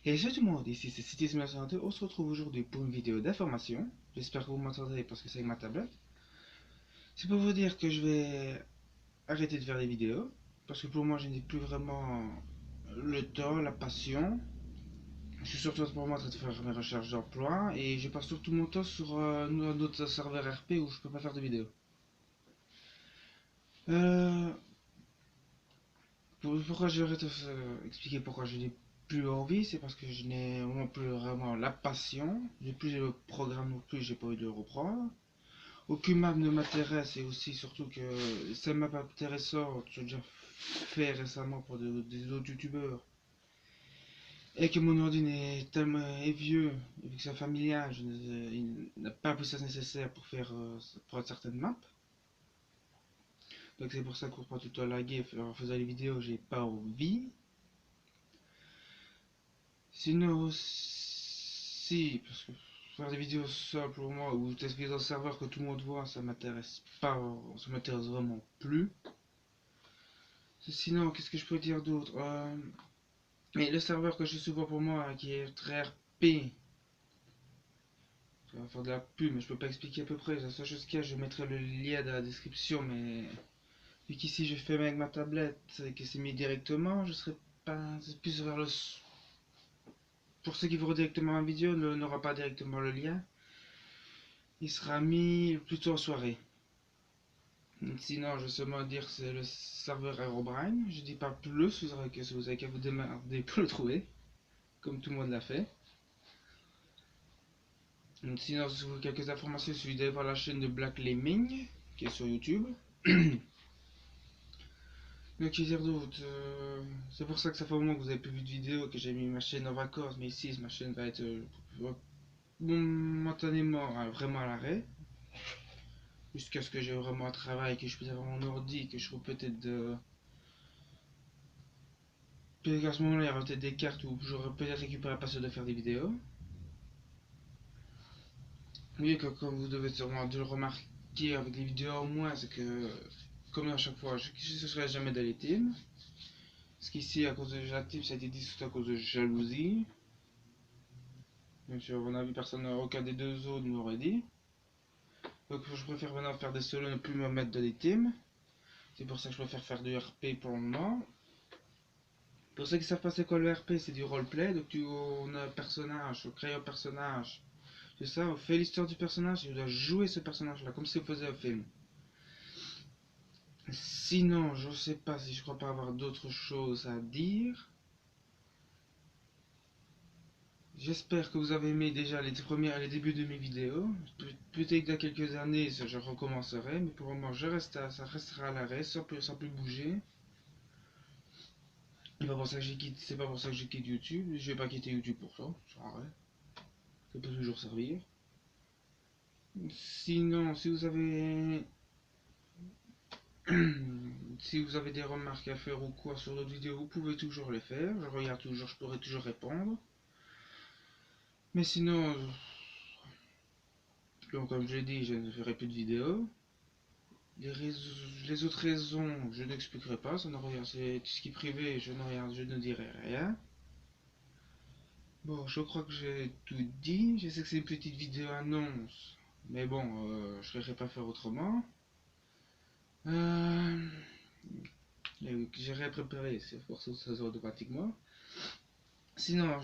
Et salut tout le monde, ici c'est City Simulation 2, on se retrouve aujourd'hui pour une vidéo d'information. J'espère que vous m'entendrez parce que c'est avec ma tablette. C'est pour vous dire que je vais arrêter de faire des vidéos, parce que pour moi je n'ai plus vraiment le temps, la passion. Je suis surtout pour moi en train de faire mes recherches d'emploi et je passe surtout mon temps sur un autre serveur RP où je peux pas faire de vidéos. Euh, Pourquoi je vais expliquer pourquoi je n'ai plus envie, c'est parce que je n'ai vraiment plus vraiment la passion. J'ai plus le programme non plus, j'ai pas envie de le reprendre. Aucune map ne m'intéresse et aussi surtout que ces maps intéressantes, j'ai déjà fait récemment pour des autres youtubeurs. Et que mon ordi est tellement vieux, et vu que c'est familial, il n'a pas la puissance nécessaire pour faire pour certaines maps. Donc c'est pour ça qu'on prend tout le temps laguer en faisant les vidéos, j'ai pas envie. Sinon aussi, parce que faire des vidéos simples pour moi ou tester dans un serveur que tout le monde voit, ça m'intéresse pas, ça m'intéresse vraiment plus. Sinon, qu'est-ce que je peux dire d'autre mais le serveur que je souvent pour moi, qui est très RP, ça va faire de la pub, mais je peux pas expliquer à peu près. La seule chose qu'il y a, je mettrai le lien dans la description, mais vu qu'ici je fais avec ma tablette et que c'est mis directement, je serai pas. C'est plus vers le. Pour ceux qui verront directement ma vidéo, n'aura pas directement le lien. Il sera mis plutôt en soirée. Sinon, je vais seulement dire que c'est le serveur Herobrine. Je dis pas plus, vous avez qu'à vous démerder pour le trouver, comme tout le monde l'a fait. Sinon, si vous voulez quelques informations, il suffit d'aller voir la chaîne de Black Lemming, qui est sur YouTube. Donc, que dire d'autre c'est pour ça que ça fait un moment que vous avez plus vu de vidéo, que j'ai mis ma chaîne en vacances, mais ici, ma chaîne va être momentanément vraiment à l'arrêt. Jusqu'à ce que j'ai vraiment un travail, que je puisse avoir mon ordi, que je trouve peut-être de. Peut-être qu'à ce moment-là, il y aura peut-être des cartes où j'aurai peut-être récupéré la passion de faire des vidéos. Oui, comme vous devez sûrement le remarquer avec les vidéos au moins, c'est que, comme à chaque fois, je ne serai jamais dans les teams. Parce qu'ici, à cause de la team, ça a été dit à cause de jalousie. Bien sûr, on a vu personne, aucun des deux autres nous l'aurait dit. Donc je préfère maintenant faire des solos, ne plus me mettre dans les teams. C'est pour ça que je préfère faire du RP pour le moment. Pour ceux qui savent pas c'est quoi le RP, c'est du roleplay. Donc on a un personnage, on crée un personnage. C'est ça, on fait l'histoire du personnage et on doit jouer ce personnage-là, comme si on faisait un film. Sinon, je sais pas si je crois pas avoir d'autres choses à dire. J'espère que vous avez aimé déjà les débuts de mes vidéos. Peut-être que dans quelques années, je recommencerai, mais pour le moment, ça restera à l'arrêt, sans plus bouger. C'est pas pour ça que j'ai quitté YouTube. Je vais pas quitter YouTube pour ça. J'arrête. Ça peut toujours servir. Sinon, si vous avez des remarques à faire ou quoi sur d'autres vidéos, vous pouvez toujours les faire. Je regarde toujours, je pourrai toujours répondre. Mais sinon, donc, comme je l'ai dit, je ne ferai plus de vidéos. Les autres raisons, je n'expliquerai pas. C'est tout ce qui est privé, je ne dirai rien. Bon, je crois que j'ai tout dit. Je sais que c'est une petite vidéo annonce. Mais bon, je ne saurais pas faire autrement. Euh, j'ai rien préparé, c'est pour ça que ça sort automatiquement. Sinon,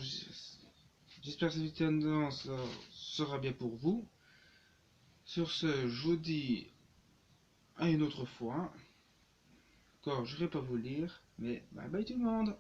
j'espère que cette vidéo annonce sera bien pour vous. Sur ce, je vous dis à une autre fois. Encore, je ne vais pas vous lire, mais bye bye tout le monde.